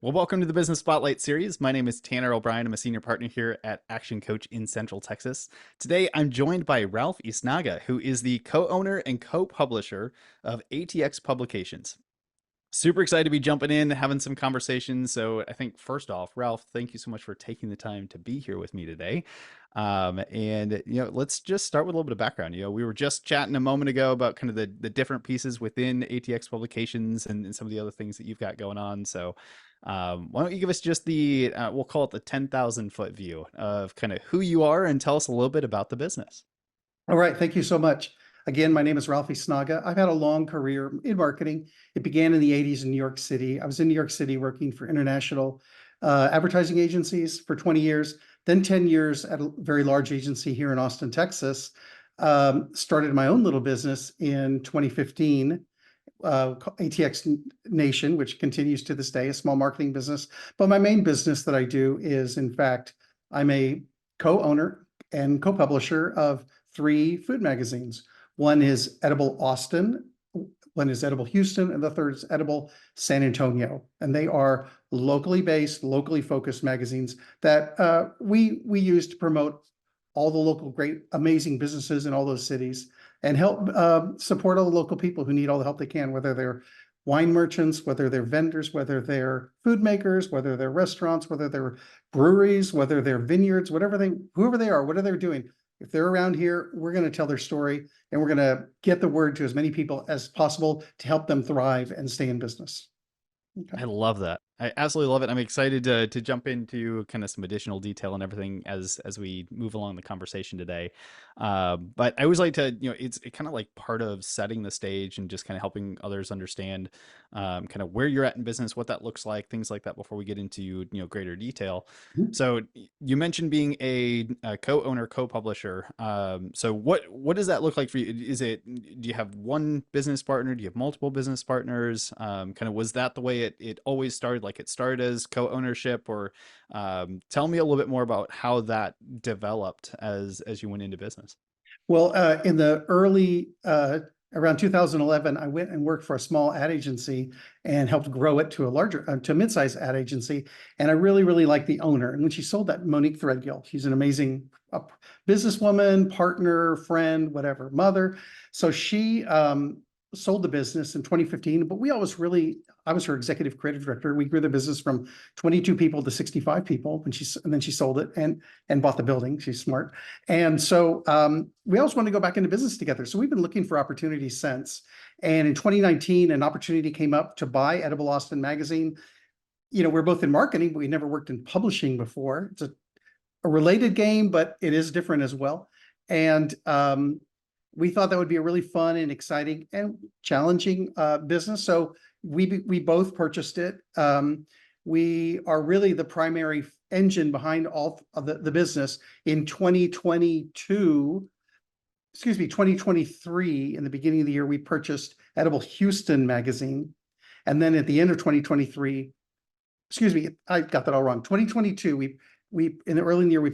Well, welcome to the Business Spotlight series. My name is Tanner O'Brien. I'm a senior partner here at Action Coach in Central Texas. Today, I'm joined by Ralph Yznaga, who is the co-owner and co-publisher of ATX Publications. Super excited to be jumping in, having some conversations. So I think first off, Ralph, thank you so much for taking the time to be here with me today. Let's just start with a little bit of background. We were just chatting a moment ago about kind of the different pieces within ATX Publications and some of the other things that you've got going on. So why don't you give us just we'll call it the 10,000-foot view of kind of who you are and tell us a little bit about the business. All right, thank you so much. Again, my name is Ralph Yznaga. I've had a long career in marketing. It began in the 80s in New York City. I was in New York City working for international advertising agencies for 20 years, then 10 years at a very large agency here in Austin, Texas. Started my own little business in 2015, ATX Nation, which continues to this day, a small marketing business. But my main business that I do is, in fact, I'm a co-owner and co-publisher of 3 food magazines. One is Edible Austin, one is Edible Houston, and the third is Edible San Antonio. And they are locally based, locally focused magazines that we use to promote all the local great, amazing businesses in all those cities and help support all the local people who need all the help they can, whether they're wine merchants, whether they're vendors, whether they're food makers, whether they're restaurants, whether they're breweries, whether they're vineyards, whoever they are, what are they doing? If they're around here, we're going to tell their story and we're going to get the word to as many people as possible to help them thrive and stay in business. Okay. I love that. I absolutely love it. I'm excited to jump into kind of some additional detail and everything as we move along the conversation today. But I always like to, it's kind of like part of setting the stage and just kind of helping others understand kind of where you're at in business, what that looks like, things like that before we get into, greater detail. Mm-hmm. So you mentioned being a co-owner, co-publisher. So what does that look like for you? Do you have one business partner? Do you have multiple business partners? Kind of was that the way it always started? Like it started as co-ownership, or tell me a little bit more about how that developed as you went into business. Well, in the early, around 2011, I went and worked for a small ad agency and helped grow it to a mid-sized ad agency. And I really, really liked the owner. And when she sold that, Monique Threadgill, she's an amazing businesswoman, partner, friend, whatever, mother. So she sold the business in 2015, but I was her executive creative director. We grew the business from 22 people to 65 people and then she sold it and bought the building. She's smart. And so we always wanted to go back into business together. So we've been looking for opportunities since. And in 2019, an opportunity came up to buy Edible Austin magazine. We're both in marketing, but we never worked in publishing before. It's a related game, but it is different as well. And we thought that would be a really fun and exciting and challenging business. So we both purchased it. We are really the primary engine behind all of the business. In 2023, in the beginning of the year, we purchased Edible Houston magazine. And then at the end of 2023, I got that all wrong. 2022, we in the early in the year, we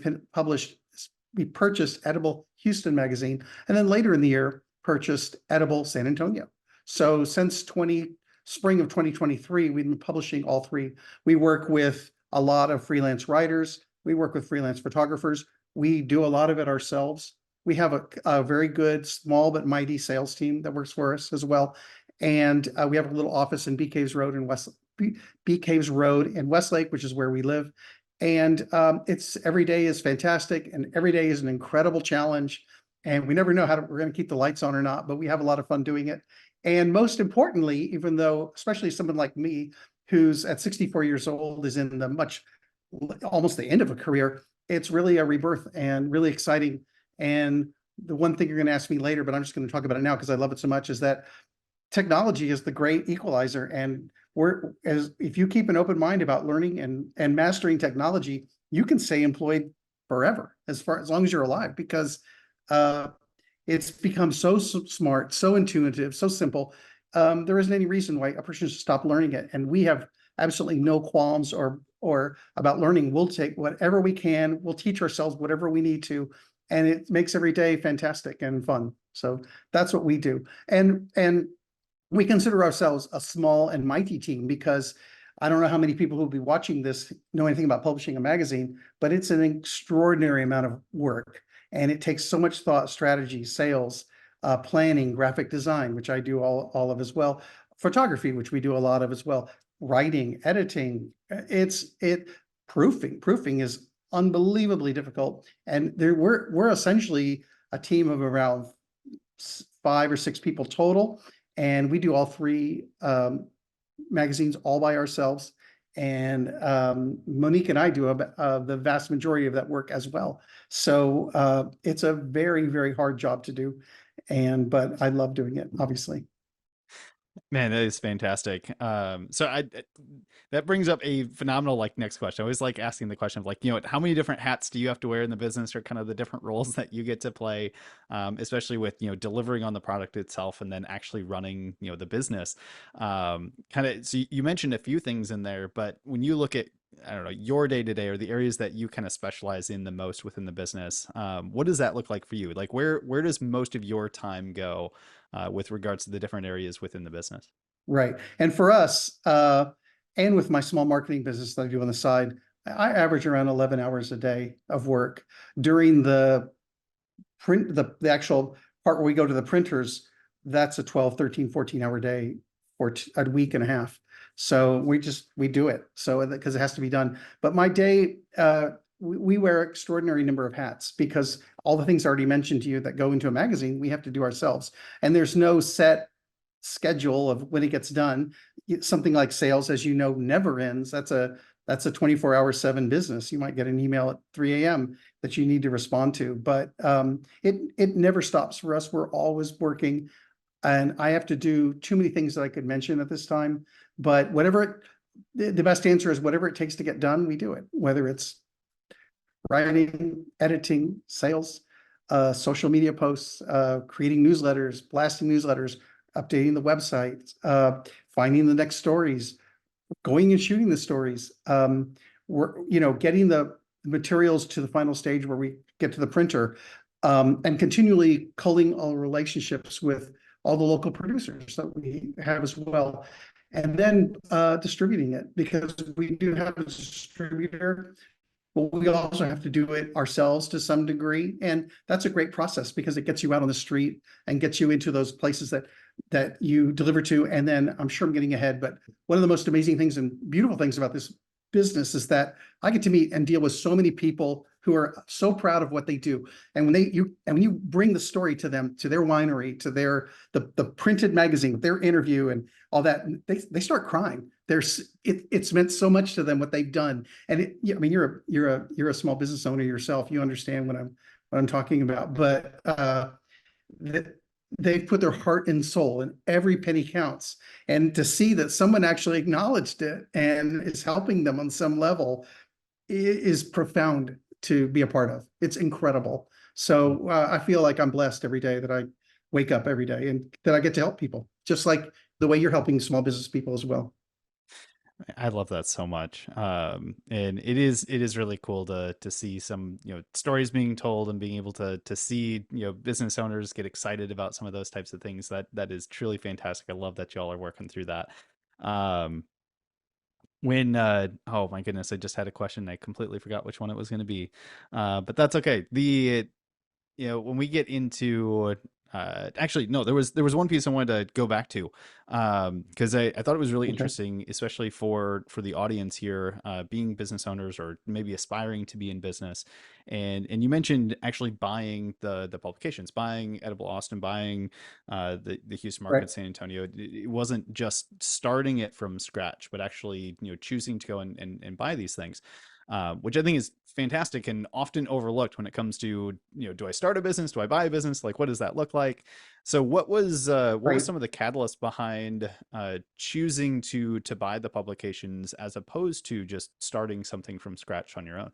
purchased Edible Houston magazine, and then later in the year purchased Edible San Antonio. So since spring of 2023, we've been publishing all 3. We work with a lot of freelance writers. We work with freelance photographers. We do a lot of it ourselves. We have a very good, small but mighty sales team that works for us as well. And we have a little office in Bee Caves Road in Westlake, which is where we live. And every day is fantastic, and every day is an incredible challenge. And we never know we're going to keep the lights on or not, but we have a lot of fun doing it. And most importantly, even though, especially someone like me, who's at 64 years old, is in almost the end of a career, it's really a rebirth and really exciting. And the one thing you're going to ask me later, but I'm just going to talk about it now because I love it so much, is that technology is the great equalizer. And if you keep an open mind about learning and mastering technology, you can stay employed forever, as long as you're alive, because it's become so smart, so intuitive, so simple. There isn't any reason why a person should stop learning it. And we have absolutely no qualms or about learning. We'll take whatever we can. We'll teach ourselves whatever we need to. And it makes every day fantastic and fun. So that's what we do. And we consider ourselves a small and mighty team because I don't know how many people who will be watching this know anything about publishing a magazine, but it's an extraordinary amount of work. And it takes so much thought, strategy, sales, planning, graphic design, which I do all of as well, photography, which we do a lot of as well, writing, editing. Proofing is unbelievably difficult. And we're essentially a team of around 5 or 6 people total. And we do all three magazines all by ourselves. And Monique and I do the vast majority of that work as well. So it's a very, very hard job to do. But I love doing it, obviously. Man, that is fantastic. That brings up a phenomenal like next question. I always like asking the question of like, how many different hats do you have to wear in the business, or kind of the different roles that you get to play, especially with delivering on the product itself and then actually running the business. Kind of. So you mentioned a few things in there, but when you look at I don't know your day to day or the areas that you kind of specialize in the most within the business, what does that look like for you? Like where does most of your time go? With regards to the different areas within the business. Right. And for us, and with my small marketing business that I do on the side, I average around 11 hours a day of work. During the the actual part where we go to the printers, that's a 12, 13, 14-hour day for a week and a half. So we do it. So because it has to be done. But my day, we wear extraordinary number of hats because all the things I already mentioned to you that go into a magazine, we have to do ourselves. And there's no set schedule of when it gets done. Something like sales, as you know, never ends. That's a 24/7 business. You might get an email at 3 a.m. that you need to respond to, but it never stops for us. We're always working, and I have to do too many things that I could mention at this time. But the best answer is whatever it takes to get done, we do it. Whether it's writing, editing, sales, social media posts, creating newsletters, blasting newsletters, updating the website, finding the next stories, going and shooting the stories. We're getting the materials to the final stage where we get to the printer, and continually culling all relationships with all the local producers that we have as well. And then distributing it, because we do have a distributor, but we also have to do it ourselves to some degree. And that's a great process because it gets you out on the street and gets you into those places that you deliver to. And then I'm sure I'm getting ahead, but one of the most amazing things and beautiful things about this business is that I get to meet and deal with so many people who are so proud of what they do. And when you bring the story to them, to their winery, to the printed magazine, their interview and all that, they start crying. It's meant so much to them what they've done. And I mean, you're a small business owner yourself. You understand what I'm talking about. But they've put their heart and soul, and every penny counts. And to see that someone actually acknowledged it and is helping them on some level is profound to be a part of. It's incredible. So I feel like I'm blessed every day that I wake up every day and that I get to help people, just like the way you're helping small business people as well. I love that so much. And it is really cool to see some, stories being told and being able to see, business owners get excited about some of those types of things. That is truly fantastic. I love that y'all are working through that. Um, when oh my goodness, I just had a question. I completely forgot which one it was going to be. But that's okay. When we get into actually no, there was one piece I wanted to go back to, because I thought it was really Okay. interesting, especially for the audience here, being business owners or maybe aspiring to be in business. And you mentioned actually buying the publications, buying Edible Austin, buying the Houston Right. market, San Antonio. It wasn't just starting it from scratch, but actually choosing to go and buy these things, which I think is fantastic and often overlooked when it comes to, do I start a business? Do I buy a business? Like, what does that look like? So what was Right. some of the catalyst behind choosing to buy the publications as opposed to just starting something from scratch on your own?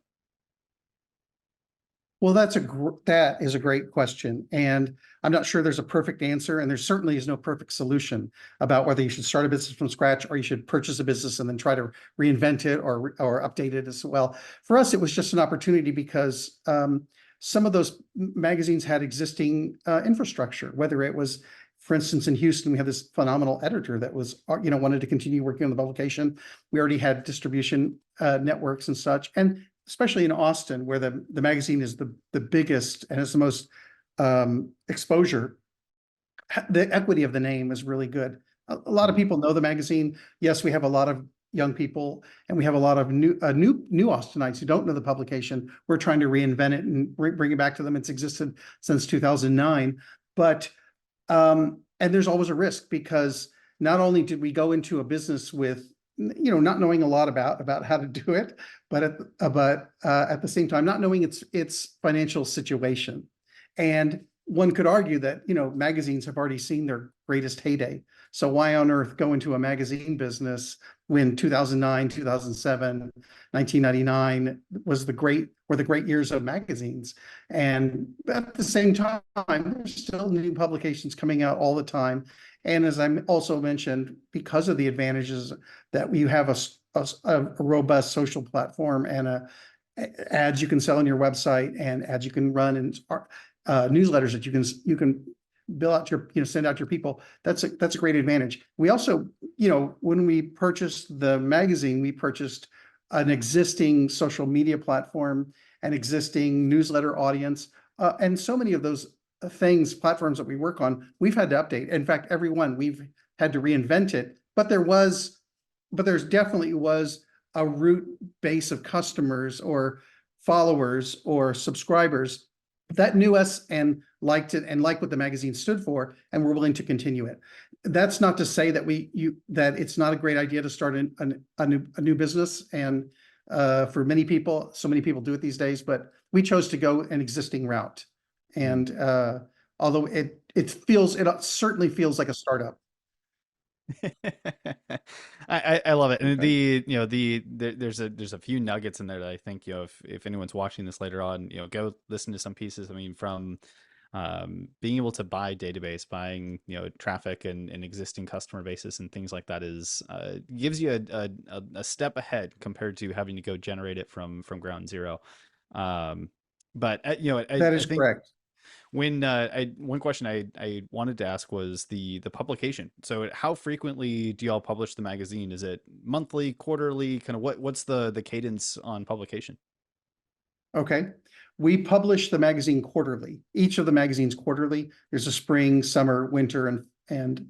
Well, that is a great question. And I'm not sure there's a perfect answer, and there certainly is no perfect solution about whether you should start a business from scratch or you should purchase a business and then try to reinvent it or update it as well. For us, it was just an opportunity because some of those magazines had existing infrastructure, whether it was For instance, in Houston, we had this phenomenal editor that was, wanted to continue working on the publication. We already had distribution networks and such, and especially in Austin, where the magazine is the biggest and has the most exposure. The equity of the name is really good. A lot of people know the magazine. Yes, we have a lot of young people, and we have a lot of new Austinites who don't know the publication. We're trying to reinvent it and bring it back to them. It's existed since 2009, but and there's always a risk, because not only did we go into a business with not knowing a lot about how to do it, but at the same time not knowing its financial situation. And one could argue that magazines have already seen their greatest heyday. So why on earth go into a magazine business when 2009, 2007, 1999 were the great years of magazines? And at the same time, there's still new publications coming out all the time. And as I also mentioned, because of the advantages that we have a robust social platform and ads you can sell on your website and ads you can run and newsletters that you can bill out send out to your people. That's a great advantage. We also, when we purchased the magazine, we purchased an existing social media platform, an existing newsletter audience, and so many of those platforms that we work on, we've had to update. In fact, every one we've had to reinvent it. But there's definitely was a root base of customers or followers or subscribers that knew us and liked it and liked what the magazine stood for, and were willing to continue it. That's not to say that that it's not a great idea to start a new business, and for many people, so many people do it these days, but we chose to go an existing route. And although it certainly feels like a startup. I love it, and Okay. there's a few nuggets in there that I think if anyone's watching this later on, go listen to some pieces. I mean, from being able to buy database, buying traffic and existing customer bases and things like that is gives you a step ahead compared to having to go generate it from ground zero. But That I is think correct. when one question I wanted to ask was the publication. So how frequently do y'all publish the magazine? Is it monthly, quarterly? Kind of what's the cadence on publication? Okay. We publish the magazine quarterly. Each of the magazines quarterly. There's a spring, summer, winter, and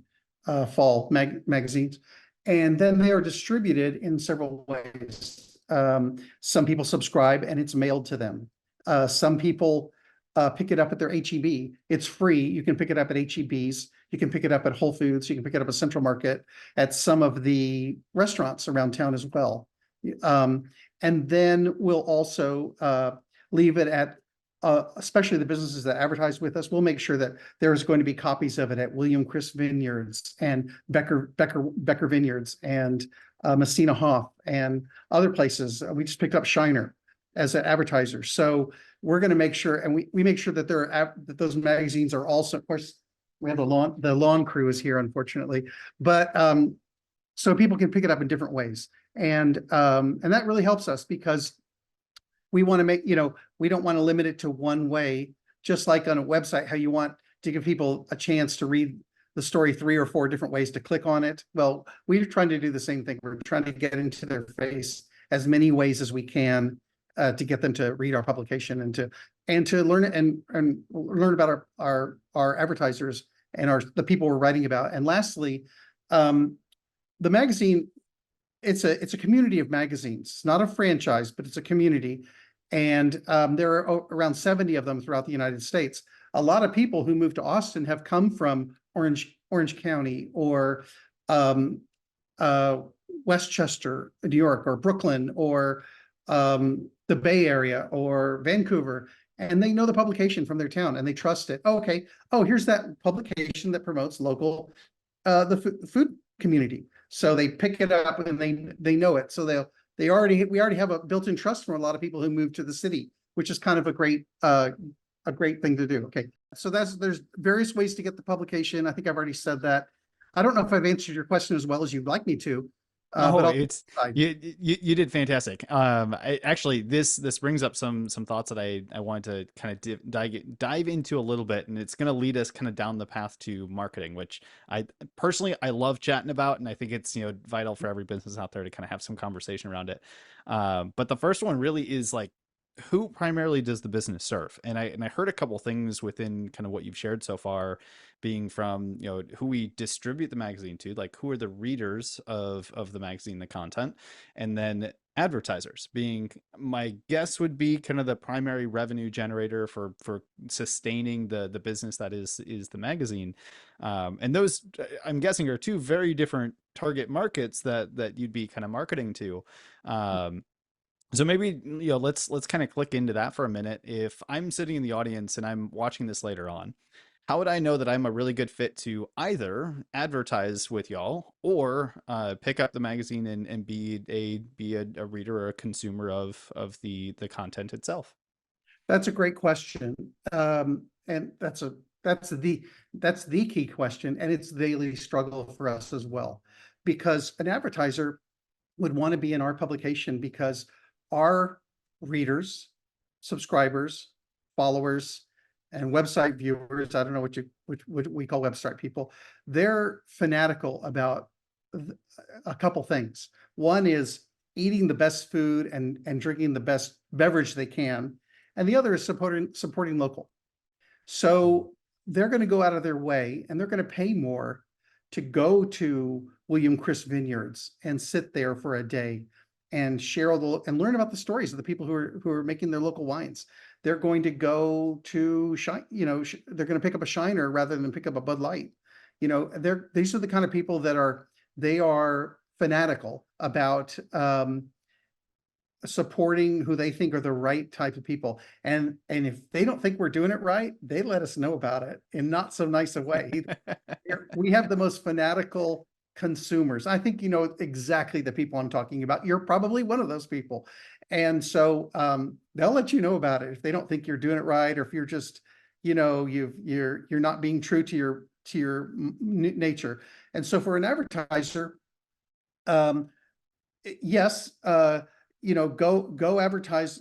fall magazines. And then they are distributed in several ways. Some people subscribe and it's mailed to them. Some people pick it up at their HEB. It's free. You can pick it up at HEBs. You can pick it up at Whole Foods. You can pick it up at Central Market, at some of the restaurants around town as well. And then we'll also leave it at, especially the businesses that advertise with us, we'll make sure that there's going to be copies of it at William Chris Vineyards and Becker Vineyards and Messina Hoff and other places. We just picked up Shiner as an advertiser. So we're going to make sure, and we make sure that that those magazines are also, of course, we have the lawn crew is here, unfortunately, but so people can pick it up in different ways. And that really helps us, because we want to make, we don't want to limit it to one way, just like on a website, how you want to give people a chance to read the story 3 or 4 different ways to click on it. Well, we're trying to do the same thing. We're trying to get into their face as many ways as we can to get them to read our publication and to learn and learn about our advertisers and the people we're writing about. And lastly, the magazine, it's a community of magazines. It's not a franchise, but it's a community. And there are around 70 of them throughout the United States. A lot of people who moved to Austin have come from Orange County or Westchester, New York, or Brooklyn, or the Bay Area, or Vancouver, and they know the publication from their town and they trust it. Oh, okay. Oh, here's that publication that promotes local the food community. So they pick it up and they know it. So we already have a built-in trust from a lot of people who moved to the city, which is kind of a great thing to do. Okay. So there's various ways to get the publication. I think I've already said that. I don't know if I've answered your question as well as you'd like me to. No, But I'll it's decide. you did fantastic. Actually, this brings up some thoughts that I wanted to kind of dive into a little bit, and it's going to lead us kind of down the path to marketing, which I personally I love chatting about, and I think it's vital for every business out there to kind of have some conversation around it. But the first one really is like, who primarily does the business serve? And I heard a couple things within kind of what you've shared so far, being from who we distribute the magazine to, like who are the readers of the magazine, the content, and then advertisers being, my guess would be, kind of the primary revenue generator for sustaining the business that is the magazine. And those, I'm guessing, are two very different target markets that you'd be kind of marketing to. So maybe let's kind of click into that for a minute. If I'm sitting in the audience and I'm watching this later on, how would I know that I'm a really good fit to either advertise with y'all or pick up the magazine and be a reader or a consumer of the content itself? That's a great question. And that's the key question. And it's the daily struggle for us as well. Because an advertiser would want to be in our publication because our readers, subscribers, followers, and website viewers, I don't know what we call website people, they're fanatical about a couple things. One is eating the best food and drinking the best beverage they can, and the other is supporting local. So they're going to go out of their way and they're going to pay more to go to William Chris Vineyards and sit there for a day and share and learn about the stories of the people who are making their local wines. They're going to go to shine, they're going to pick up a Shiner rather than pick up a Bud Light. These are the kind of people that they are fanatical about supporting who they think are the right type of people. And if they don't think we're doing it right, they let us know about it in not so nice a way. We have the most fanatical consumers. I think you know exactly the people I'm talking about. You're probably one of those people. And so they'll let you know about it if they don't think you're doing it right, or if you're just, you're not being true to your nature. And so for an advertiser, yes, go advertise,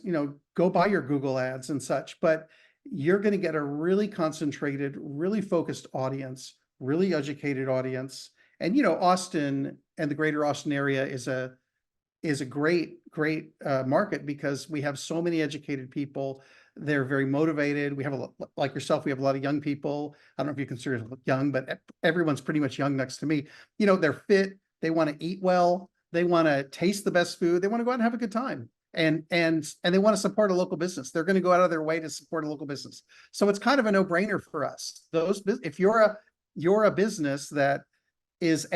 go buy your Google ads and such, but you're going to get a really concentrated, really focused audience, really educated audience. And, Austin and the greater Austin area is a great market because we have so many educated people. They're very motivated. We have like yourself, we have a lot of young people. I don't know if you consider it young, but everyone's pretty much young next to me. They're fit. They want to eat well. They want to taste the best food. They want to go out and have a good time. And they want to support a local business. They're going to go out of their way to support a local business. So it's kind of a no-brainer for us. If you're a business that is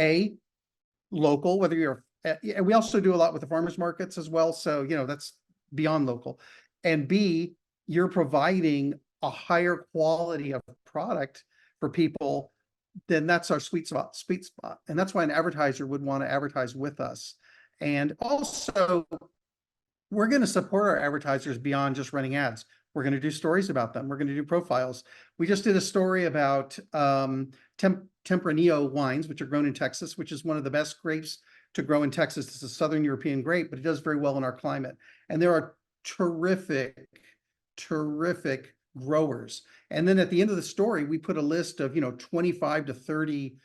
local, whether you're, and we also do a lot with the farmers markets as well. So, that's beyond local. And B, you're providing a higher quality of product for people, then that's our sweet spot. And that's why an advertiser would want to advertise with us. And also, we're going to support our advertisers beyond just running ads. We're going to do stories about them. We're going to do profiles. We just did a story about Tempranillo wines, which are grown in Texas, which is one of the best grapes to grow in Texas. It's a Southern European grape, but it does very well in our climate. And there are terrific growers. And then at the end of the story, we put a list of 25 to 30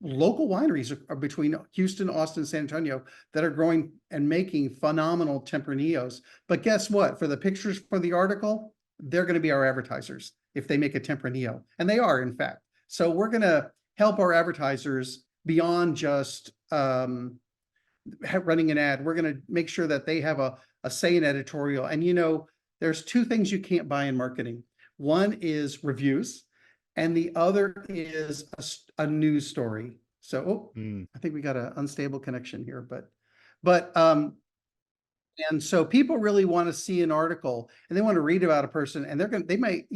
local wineries are between Houston, Austin, San Antonio that are growing and making phenomenal Tempranillos. But guess what? For the pictures for the article, they're going to be our advertisers if they make a Tempranillo. And they are, in fact. So we're going to help our advertisers beyond just running an ad. We're going to make sure that they have a say in editorial. And there's two things you can't buy in marketing. One is reviews, and the other is a news story. So, I think we got an unstable connection here, but and so people really want to see an article and they want to read about a person, and they want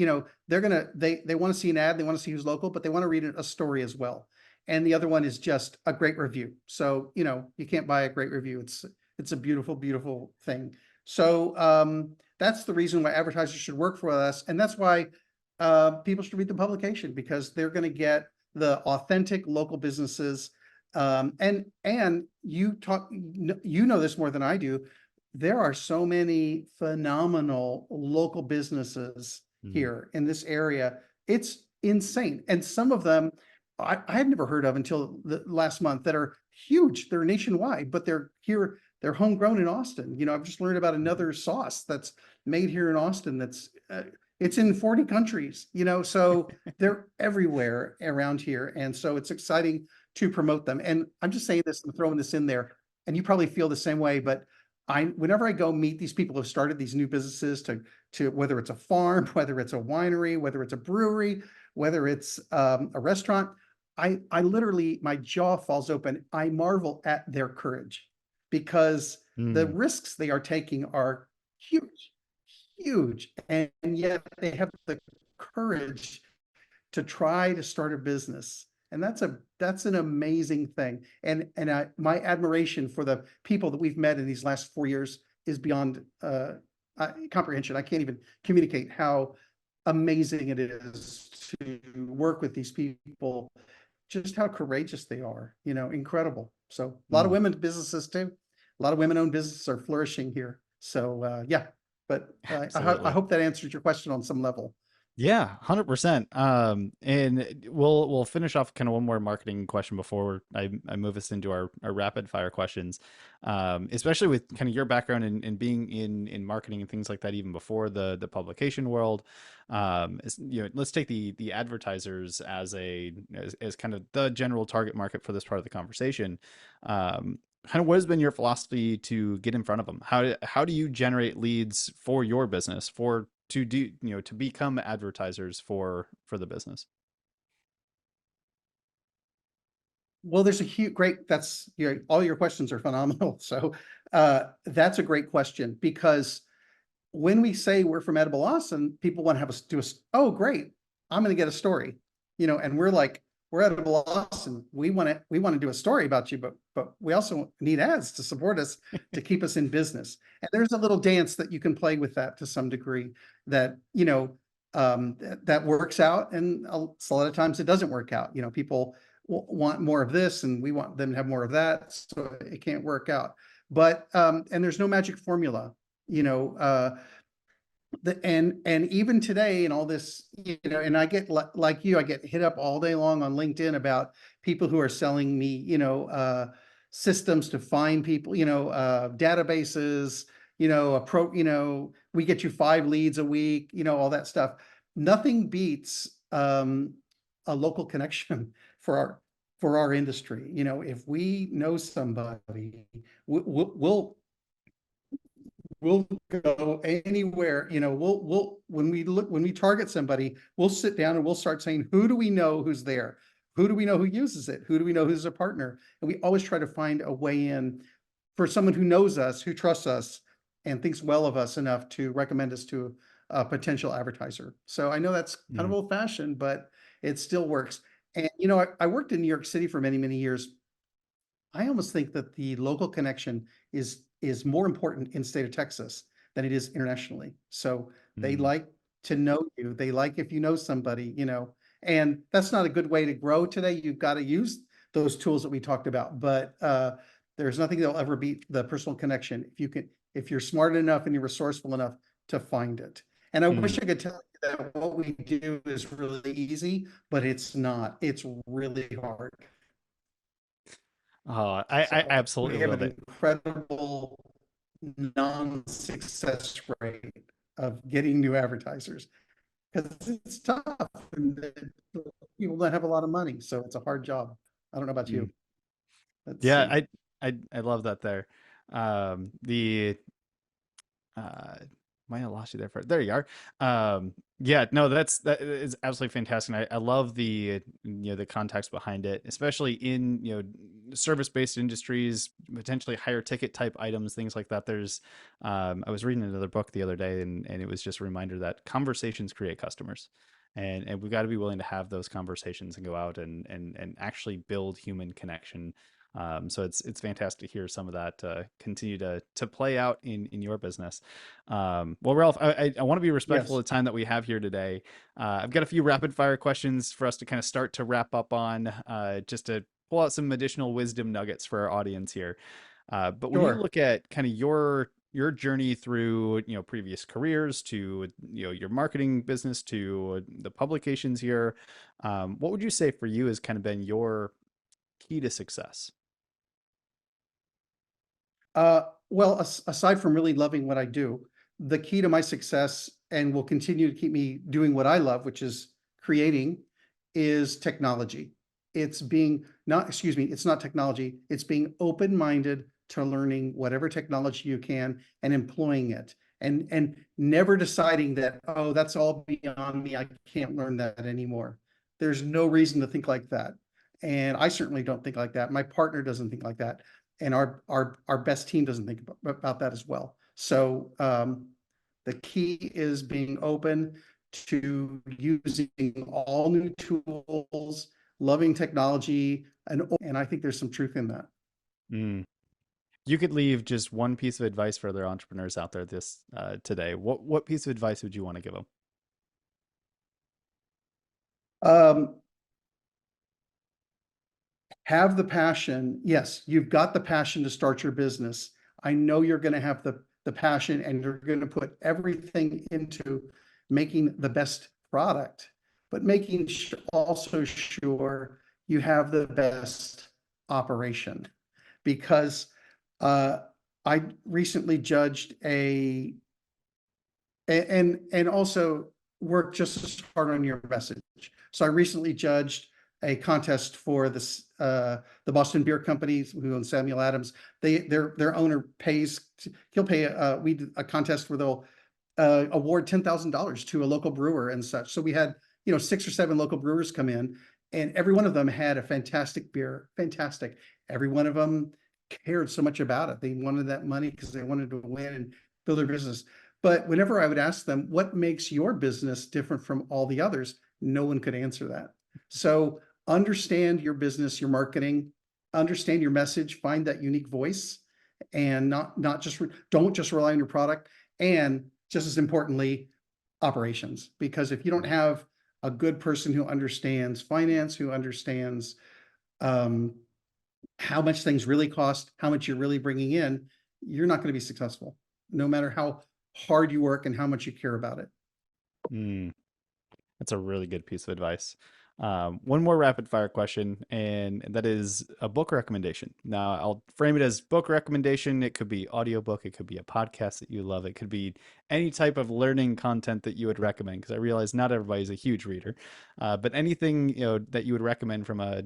to see an ad, they want to see who's local, but they want to read a story as well. And the other one is just a great review. So, you can't buy a great review. It's a beautiful, beautiful thing. So, that's the reason why advertisers should work for us. And that's why people should read the publication, because they're going to get the authentic local businesses And you know this more than I do. There are so many phenomenal local businesses Mm. here in this area. It's insane. And some of them I had never heard of until the last month that are huge. They're nationwide, but they're here, they're homegrown in Austin. I've just learned about Mhm. another sauce that's made here in Austin that's it's in 40 countries, so they're everywhere around here. And so it's exciting to promote them. And I'm just saying this and throwing this in there, and you probably feel the same way, but whenever I go meet these people who have started these new businesses to whether it's a farm, whether it's a winery, whether it's a brewery, whether it's a restaurant, I literally, my jaw falls open. I marvel at their courage because the Mm. risks they are taking are huge, huge. And yet they have the courage to try to start a business. And that's an amazing thing. And my admiration for the people that we've met in these last 4 years is beyond comprehension. I can't even communicate how amazing it is to work with these people, just how courageous they are, incredible. So a lot of Mm. women businesses too. A lot of women-owned businesses are flourishing here. So yeah, but I Absolutely. hope that answered your question on some level. Yeah, 100%. And we'll finish off kind of one more marketing question before I move us into our rapid fire questions. Especially with kind of your background in being in marketing and things like that, even before the publication world. Let's take the advertisers as kind of the general target market for this part of the conversation. Kind of what has been your philosophy to get in front of them? How do you generate leads for your business for to do to become advertisers for the business? Well, there's a huge, great, that's, all your questions are phenomenal. So that's a great question because when we say we're from Edible Awesome, people want to have us do oh, great, I'm going to get a story, and we're like, we're Edible Awesome. We want to do a story about you, but we also need ads to support us, to keep us in business. And there's a little dance that you can play with that to some degree that, that works out. And a lot of times it doesn't work out. People want more of this and we want them to have more of that. So it can't work out. But, and there's no magic formula, you know, and even today and all this, and I get like you, I get hit up all day long on LinkedIn about people who are selling me, systems to find people, databases, we get you 5 leads a week, all that stuff. Nothing beats a local connection for our industry. If we know somebody, we'll go anywhere. When we target somebody, we'll sit down and we'll start saying, who do we know who's there? Who do we know who uses it? Who do we know who's a partner? And we always try to find a way in for someone who knows us, who trusts us, and thinks well of us enough to recommend us to a potential advertiser. So I know that's kind of Mm. old fashioned, but it still works. And I worked in New York City for many, many years. I almost think that the local connection is more important in the state of Texas than it is internationally. So they Mm. like to know you. They like if you know somebody, and that's not a good way to grow today. You've got to use those tools that we talked about, but there's nothing that'll ever beat the personal connection if you're smart enough and you're resourceful enough to find it. And I wish Mm. I could tell you that what we do is really easy, but it's not. It's really hard. Oh, I So we absolutely have love an it. incredible non-success rate of getting new advertisers because it's tough and people don't have a lot of money. So it's a hard job. I don't know about Mm. you. Let's Yeah, see. I love that there. The uh might have lost you there for there you are. Yeah, no, that is absolutely fantastic. I love the context behind it, especially in service-based industries, potentially higher ticket type items, things like that. There's I was reading another book the other day, and it was just a reminder that conversations create customers. And we've got to be willing to have those conversations and go out and actually build human connection. So it's fantastic to hear some of that continue to play out in your business. Well, Ralph, I want to be respectful Yes. of the time that we have here today. I've got a few rapid fire questions for us to kind of start to wrap up on, just to pull out some additional wisdom nuggets for our audience here. But when you Sure. look at kind of your journey through, previous careers to, your marketing business to the publications here, what would you say for you has kind of been your key to success? Well, aside from really loving what I do, the key to my success and will continue to keep me doing what I love, which is creating, is technology. It's being not, excuse me, it's not technology. It's being open-minded to learning whatever technology you can and employing it and never deciding that, oh, that's all beyond me. I can't learn that anymore. There's no reason to think like that. And I certainly don't think like that. My partner doesn't think like that, and our best team doesn't think about that as well. So the key is being open to using all new tools, loving technology, and I think there's some truth in that. Mm. You could leave just one piece of advice for other entrepreneurs out there this today. What piece of advice would you want to give them? Um, have the passion. Yes, you've got the passion to start your business. I know you're going to have the passion and you're going to put everything into making the best product, but making also sure you have the best operation. Because uh, I recently judged and also work just as hard on your message. So I recently judged a contest for this the Boston Beer Company, who owns Samuel Adams. Their owner pays, he'll pay we did a contest where they'll award $10,000 to a local brewer and such. So we had 6 or 7 local brewers come in, and every one of them had a fantastic beer, fantastic. Every one of them cared so much about it. They wanted that money because they wanted to win and build their business. But whenever I would ask them, what makes your business different from all the others? No one could answer that. So understand your business, your marketing, understand your message, find that unique voice, and not just don't just rely on your product. And just as importantly, operations. Because if you don't have a good person who understands finance, who understands um, how much things really cost, how much you're really bringing in, you're not going to be successful, no matter how hard you work and how much you care about it. Mm. That's a really good piece of advice. One more rapid fire question, and that is a book recommendation. Now, I'll frame it as book recommendation. It could be audiobook, it could be a podcast that you love, it could be any type of learning content that you would recommend. Because I realize not everybody's a huge reader, but anything that you would recommend from a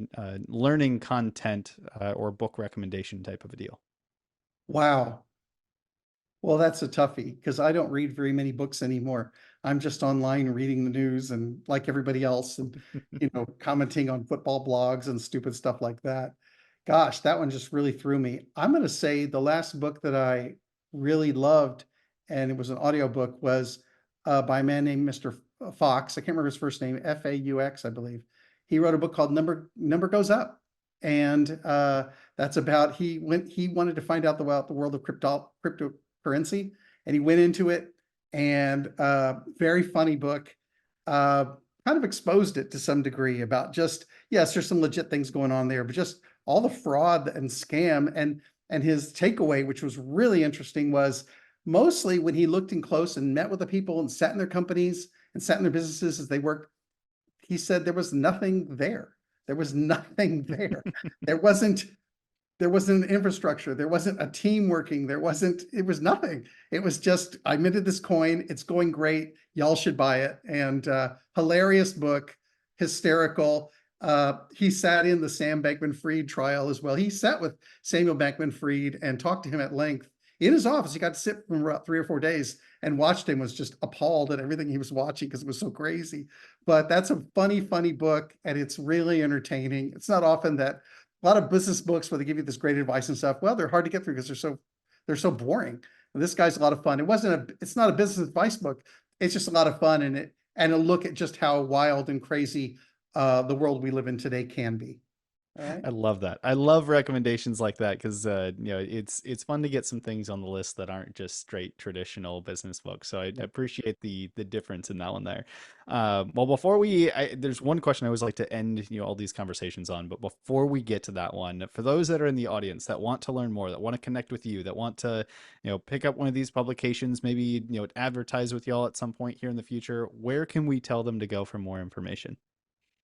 learning content or book recommendation type of a deal. Wow. Well, that's a toughie because I don't read very many books anymore. I'm just online reading the news and like everybody else and commenting on football blogs and stupid stuff like that. Gosh, that one just really threw me. I'm going to say the last book that I really loved, and it was an audiobook, was by a man named Mr. Fox. I can't remember his first name, Faux, I believe. He wrote a book called Number Goes Up. And that's about he wanted to find out about the world of cryptocurrency, and he went into it, and very funny book. uh Kind of exposed it to some degree about just, yes, there's some legit things going on there, but just all the fraud and scam. And his takeaway, which was really interesting, was mostly when he looked in close and met with the people and sat in their companies and sat in their businesses as they worked, he said there was nothing there. There was nothing there. There wasn't there wasn't an infrastructure. There wasn't a team working. It was nothing. It was just, I minted this coin. It's going great. Y'all should buy it. And hilarious book, hysterical. He sat in the Sam Bankman-Fried trial as well. He sat with Samuel Bankman-Fried and talked to him at length in his office. He got to sit for about 3 or 4 days and watched him, was just appalled at everything he was watching because it was so crazy. But that's a funny, funny book, and it's really entertaining. It's not often that a lot of business books where they give you this great advice and stuff, well, they're hard to get through because they're so boring. And this guy's a lot of fun. It's not a business advice book. It's just a lot of fun, and a look at just how wild and crazy the world we live in today can be. All right. I love that. I love recommendations like that because it's fun to get some things on the list that aren't just straight traditional business books. So I appreciate the difference in that one there. Well, there's one question I always like to end all these conversations on, but before we get to that one, for those that are in the audience that want to learn more, that want to connect with you, that want to pick up one of these publications, maybe advertise with y'all at some point here in the future, where can we tell them to go for more information?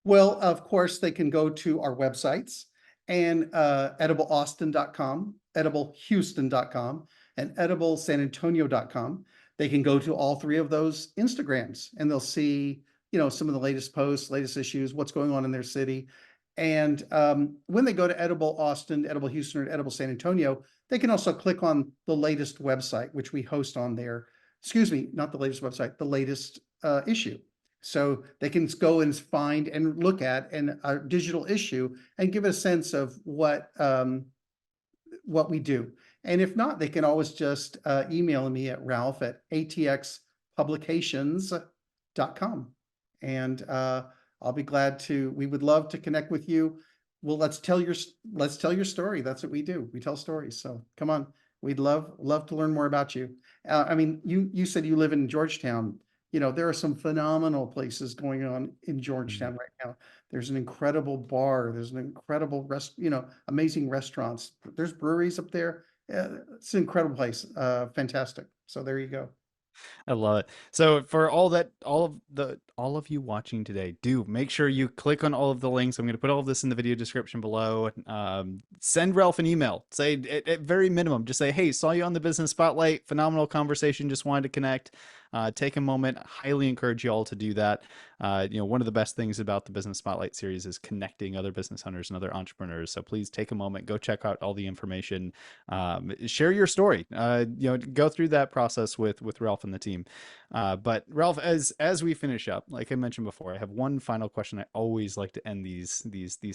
Well, of course, they can go to our websites and edible.austin.com, ediblehouston.com, and ediblesanantonio.com. They can go to all three of those Instagrams and they'll see, some of the latest posts, latest issues, what's going on in their city. And when they go to Edible Austin, Edible Houston, or Edible San Antonio, they can also click on the latest website, which we host on there. Excuse me, not the latest website, the latest issue. So they can go and find and look at a digital issue and give a sense of what we do. And if not, they can always just email me at Ralph at ATX Publications.com. And I'll be glad to, we would love to connect with you. Well, let's tell your story. That's what we do. We tell stories. So come on. We'd love to learn more about you. I mean, you said you live in Georgetown. There are some phenomenal places going on in Georgetown right now. There's an incredible bar. There's an incredible amazing restaurants. There's breweries up there. It's an incredible place. Fantastic. So there you go. I love it. So for all of you watching today, do make sure you click on all of the links. I'm going to put all of this in the video description below. Send Ralph an email. Say at very minimum, just say, "Hey, saw you on the Business Spotlight. Phenomenal conversation. Just wanted to connect." Take a moment. Highly encourage you all to do that. One of the best things about the Business Spotlight series is connecting other business owners and other entrepreneurs. So please take a moment, go check out all the information, share your story. Go through that process with Ralph and the team. But Ralph, as we finish up, like I mentioned before, I have one final question I always like to end these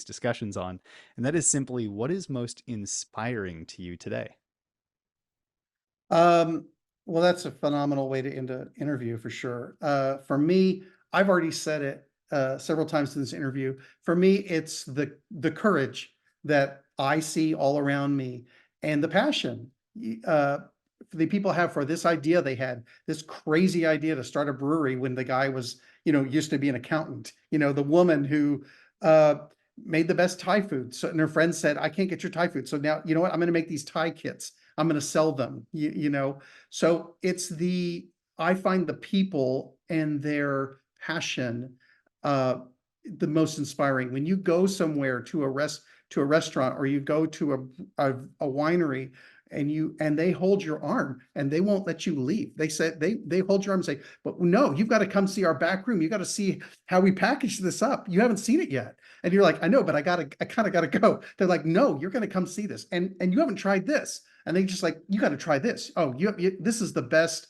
discussions on, and that is simply, what is most inspiring to you today? Um, well, that's a phenomenal way to end an interview for sure. For me, I've already said it several times in this interview. For me, it's the courage that I see all around me and the passion the people have for this idea they had, this crazy idea to start a brewery when the guy was, used to be an accountant. The woman who uh, made the best Thai food. So, and her friend said, "I can't get your Thai food. So now, you know what? I'm going to make these Thai kits. I'm going to sell them." So I find the people and their passion uh, the most inspiring. When you go somewhere to a restaurant, or you go to a winery, and they hold your arm and they won't let you leave. They said they hold your arm and say, "But no, you've got to come see our back room. You got to see how we package this up. You haven't seen it yet." And you're like, "I know, but I kind of gotta go." They're like, "No, you're gonna come see this. And you haven't tried this." And they just like, "You got to try this. Oh, this is the best.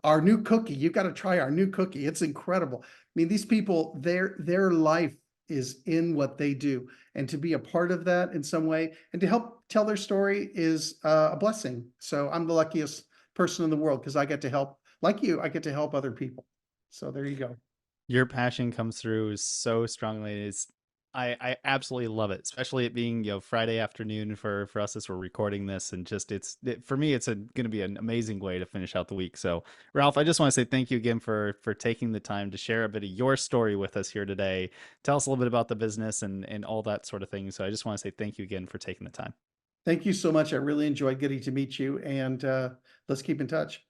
Our new cookie. You got to try our new cookie. It's incredible." I mean, these people, their life is in what they do, and to be a part of that in some way and to help tell their story is a blessing. So I'm the luckiest person in the world because I get to help, like you, I get to help other people. So there you go. Your passion comes through so strongly. I absolutely love it, especially it being Friday afternoon for us as we're recording this, and just for me it's going to be an amazing way to finish out the week. So Ralph, I just want to say thank you again for taking the time to share a bit of your story with us here today. Tell us a little bit about the business and all that sort of thing. So I just want to say thank you again for taking the time. Thank you so much. I really enjoyed getting to meet you, and let's keep in touch.